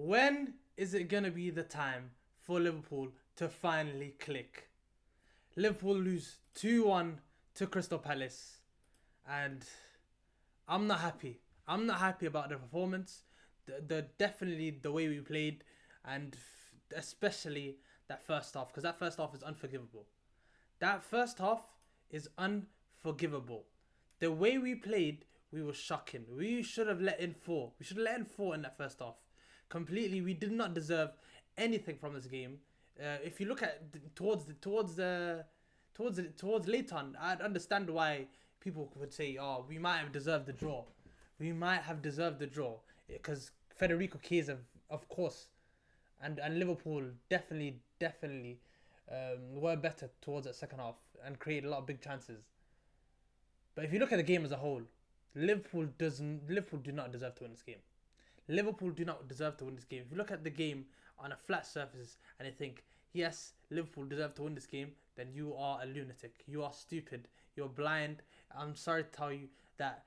When is it gonna be the time for Liverpool to finally click? Liverpool lose 2-1 to Crystal Palace, and I'm not happy. I'm not happy about the performance. The definitely the way we played, and especially that first half, because that first half is unforgivable. That first half is unforgivable. The way we played, we were shocking. We should have let in four. We should have let in four in that first half. Completely, we did not deserve anything from this game. If you look at towards later on, I'd understand why people would say, "Oh, we might have deserved the draw. We might have deserved the draw," because Federico Chiesa, of course, and Liverpool definitely were better towards that second half and created a lot of big chances. But if you look at the game as a whole, Liverpool do not deserve to win this game. Liverpool do not deserve to win this game. If you look at the game on a flat surface and you think, yes, Liverpool deserve to win this game, then you are a lunatic. You are stupid. You're blind. I'm sorry to tell you that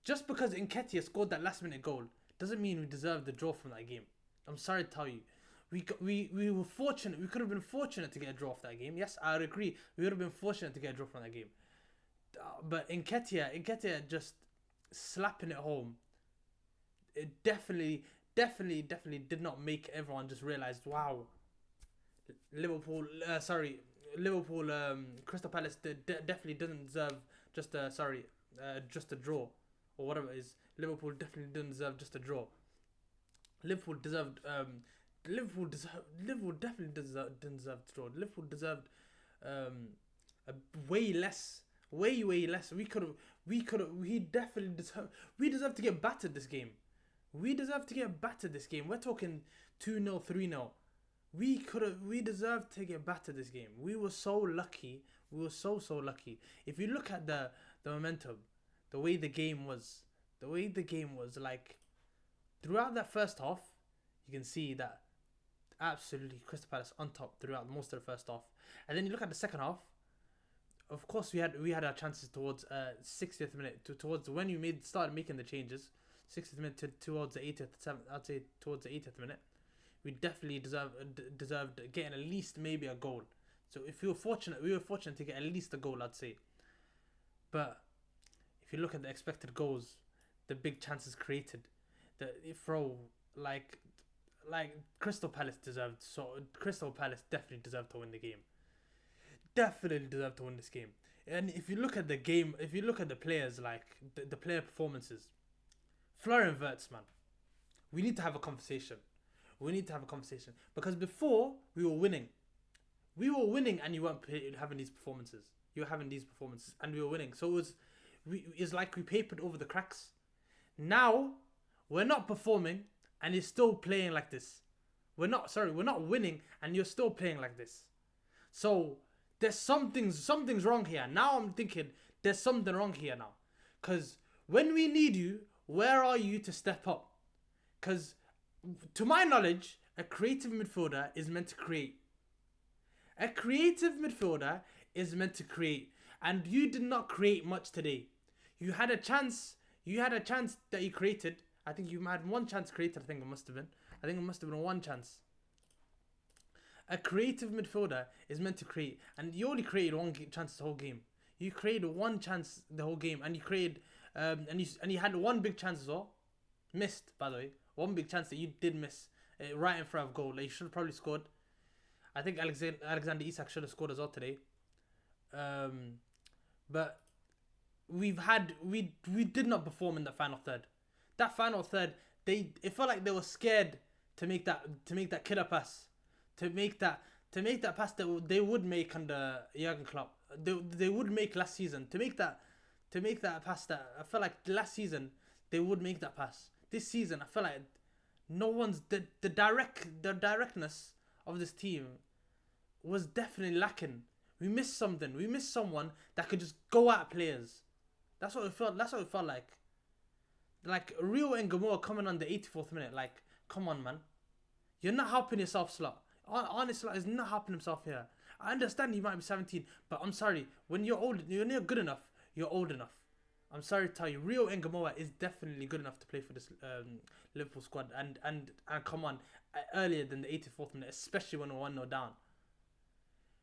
just because Nketiah scored that last minute goal doesn't mean we deserve the draw from that game. I'm sorry to tell you. We were fortunate. We could have been fortunate to get a draw off that game. Yes, I would agree. We would have been fortunate to get a draw from that game. But Nketiah just slapping it home. It definitely did not make everyone just realize, wow, Liverpool, Crystal Palace definitely doesn't deserve just a draw or whatever it is. Liverpool definitely didn't deserve just a draw. Liverpool deserved Liverpool definitely didn't deserve to draw. Liverpool deserved um, a way less, way less. We definitely deserve to get battered this game. We deserve to get battered this game. We're talking 2-0, 3-0. We deserved to get battered this game. We were so lucky. We were so lucky. If you look at the momentum, the way the game was, like throughout that first half, you can see that absolutely Crystal Palace on top throughout most of the first half. And then you look at the second half. Of course, we had our chances towards 60th minute towards when you started making the changes. 60th minute towards the 80th, I'd say towards the 80th minute, we definitely deserved getting at least maybe a goal. So if we were fortunate to get at least a goal, I'd say. But if you look at the expected goals, the big chances created, the throw like Crystal Palace definitely deserved to win the game. Definitely deserved to win this game. And if you look at the game, if you look at the players, like the player performances, Florian Wirtz, man, we need to have a conversation. We need to have a conversation because before we were winning, and you weren't having these performances. You were having these performances, and we were winning. So it's like we papered over the cracks. Now we're not performing, and you're still playing like this. We're not winning, and you're still playing like this. So there's something's wrong here. Now I'm thinking there's something wrong here now, because when we need you, where are you to step up? Because to my knowledge, a creative midfielder is meant to create. A creative midfielder is meant to create, and you did not create much today. You had a chance. You had a chance that you created. I think you had one chance created. I think it must have been one chance. A creative midfielder is meant to create, and you only created one chance the whole game. You created one chance the whole game, and you created, and you had one big chance as well, missed by the way. One big chance that you did miss, right in front of goal. Like you should have probably scored. I think Alexander Isak should have scored as well today. But we did not perform in the final third. That final third, it felt like they were scared to make that killer pass, to make that pass that they would make under Jurgen Klopp. They would make last season to make that pass that I felt like last season they would make that pass. This season I feel like no one's the directness of this team was definitely lacking. We missed something. We missed someone that could just go at players. That's what it felt. That's what it felt like. Like Rio and Gamora coming on the 84th minute. Like, come on, man. You're not helping yourself, Slot. Honest Slot is not helping himself here. I understand he might be 17, but I'm sorry. When you're old, you're not good enough. You're old enough. I'm sorry to tell you, Rio Ngamoa is definitely good enough to play for this Liverpool squad, and come on, earlier than the 84th minute, especially when we're 1-0 down.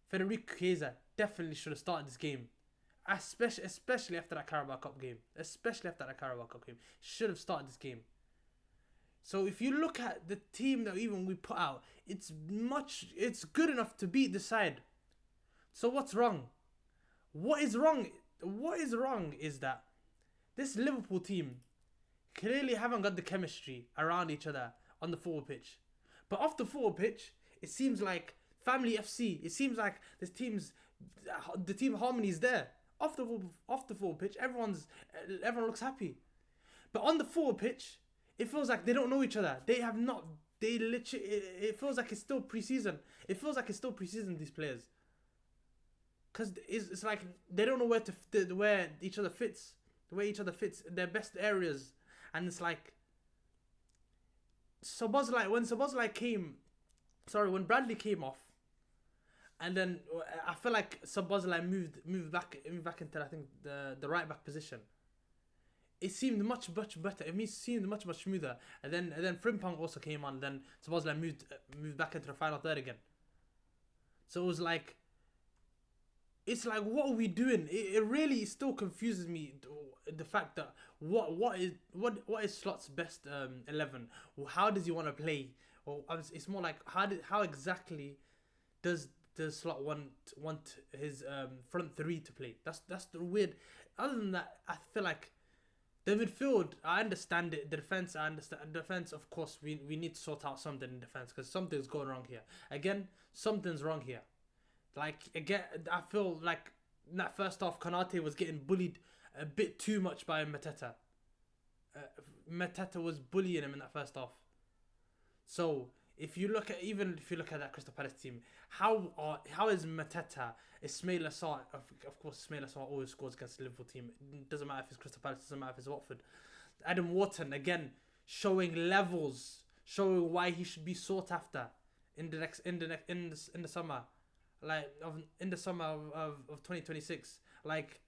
Federico Chiesa definitely should have started this game, especially after that Carabao Cup game. Should have started this game. So if you look at the team that even we put out, it's good enough to beat the side. So what's wrong? What is wrong? What is wrong is that this Liverpool team clearly haven't got the chemistry around each other on the football pitch. But off the football pitch, it seems like Family FC. It seems like the team harmony is there. Off the football pitch, everyone looks happy. But on the football pitch, it feels like they don't know each other. They have not. They literally. It feels like it's still pre-season. These players, because it's like they don't know where each other fits, their best areas, and it's like. When Bradley came off, and then I feel like Szoboszlai moved back into, I think, the right back position. It seemed much better. It seemed much smoother. And then Frimpong also came on. Then Szoboszlai moved back into the final third again. So it was like, it's like, what are we doing? It really still confuses me, the fact that what is Slot's best 11? How does he want to play? Or it's more like how exactly does Slot want his front three to play? That's the weird. Other than that, I feel like the midfield, I understand it. The defense, I understand. Defense, of course, we need to sort out something in defense, because something's going wrong here. Again, something's wrong here. Like, again, I feel like in that first half, Konate was getting bullied a bit too much by Mateta. Mateta was bullying him in that first half. So if you look at that Crystal Palace team, how is Mateta, Ismail Assar, of course Ismail Assar always scores against the Liverpool team. It doesn't matter if it's Crystal Palace, doesn't matter if it's Watford. Adam Wharton again showing levels, showing why he should be sought after in the summer, in the summer of 2026. Like,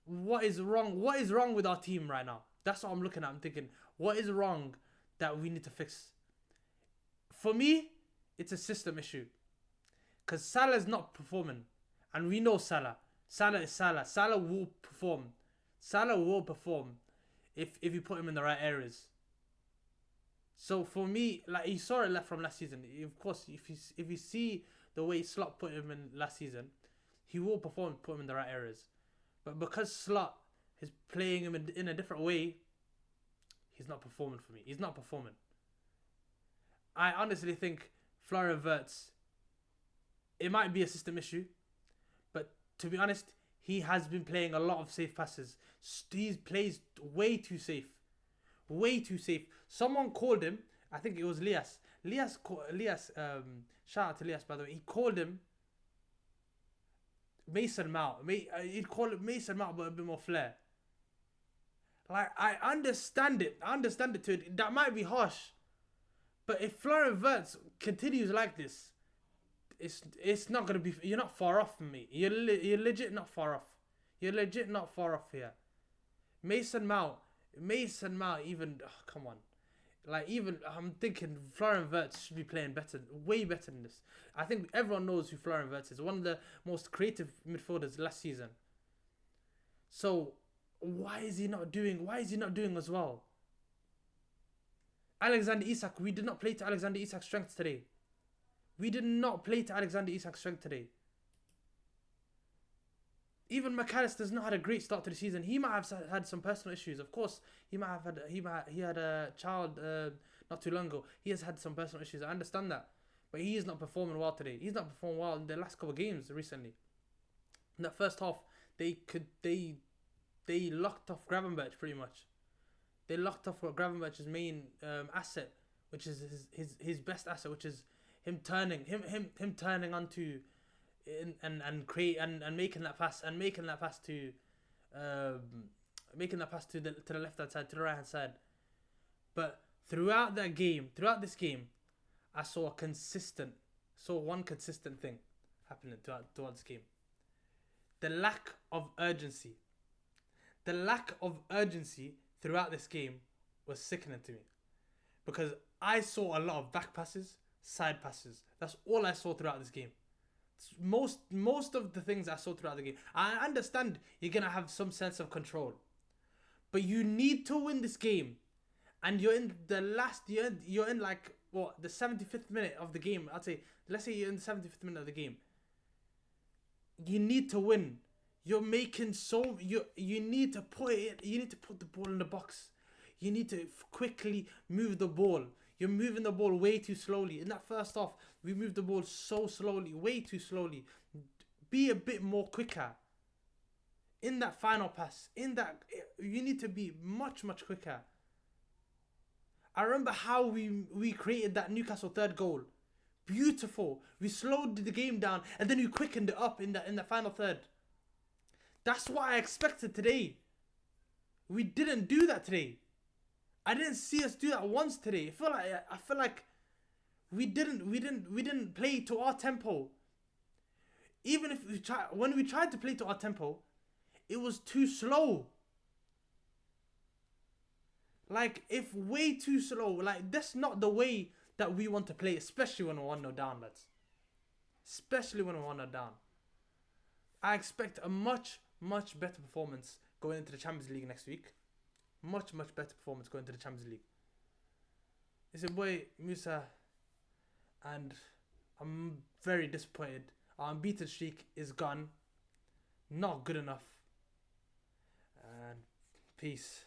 what is wrong? What is wrong with our team right now? That's what I'm looking at. I'm thinking, what is wrong that we need to fix? For me, it's a system issue. Because Salah's not performing. And we know Salah. Salah is Salah. Salah will perform. If you put him in the right areas. So for me, like, you saw it from last season. Of course, if you see the way Slot put him in last season, he will perform, put him in the right areas. But because Slot is playing him in a different way, he's not performing for me. He's not performing. I honestly think Florian Wirtz, it might be a system issue, but to be honest, he has been playing a lot of safe passes. He plays way too safe. Someone called him, I think it was Lias. Shout out to Lias, by the way. He called him Mason Mount. He'd call it Mason Mount, but a bit more flair. Like, I understand it. Too. That might be harsh. But if Florian Wirtz continues like this, it's not going to be... You're not far off from me. You're legit not far off. Here. Mason Mount, even... Oh, come on. Like, even... I'm thinking Florian Wirtz should be playing better. Way better than this. I think everyone knows who Florian Wirtz is. One of the most creative midfielders last season. So... Why is he not doing as well? Alexander Isak, we did not play to Alexander Isak's strengths today. Even McAllister's not had a great start to the season. He might have had some personal issues. Of course, he had a child not too long ago. He has had some personal issues. I understand that, but he is not performing well today. He's not performing well in the last couple of games recently. In that first half, they locked off Gravenberch pretty much. They locked off Gravenberch's main asset, which is his best asset, which is him turning onto and making that pass to the left hand side, to the right hand side. But throughout this game, I saw one consistent thing happening throughout this game. The lack of urgency throughout this game was sickening to me because I saw a lot of back passes, side passes. That's all I saw throughout this game. Most of the things I saw throughout the game. I understand you're gonna have some sense of control, but you need to win this game, and you're in the last. You're in like what, the 75th minute of the game. I'd say, let's say you're in the 75th minute of the game. You need to win. You're making you need to put it. You need to put the ball in the box. You need to quickly move the ball. You're moving the ball way too slowly. In that first half, we moved the ball so slowly, way too slowly. Be a bit more quicker. In that final pass, you need to be much quicker. I remember how we created that Newcastle third goal. Beautiful. We slowed the game down and then we quickened it up in the final third. That's what I expected today. We didn't do that today. I didn't see us do that once today. I feel like we didn't play to our tempo. Even if when we tried to play to our tempo, it was too slow. Like, if way too slow. Like, that's not the way that we want to play, especially when we're 1-0 down, lads. Especially when we're 1-0 down. I expect a much better performance going into the Champions League next week. Much better performance going into the Champions League. It's your boy Musa, and I'm very disappointed. Our unbeaten streak is gone. Not good enough. And peace.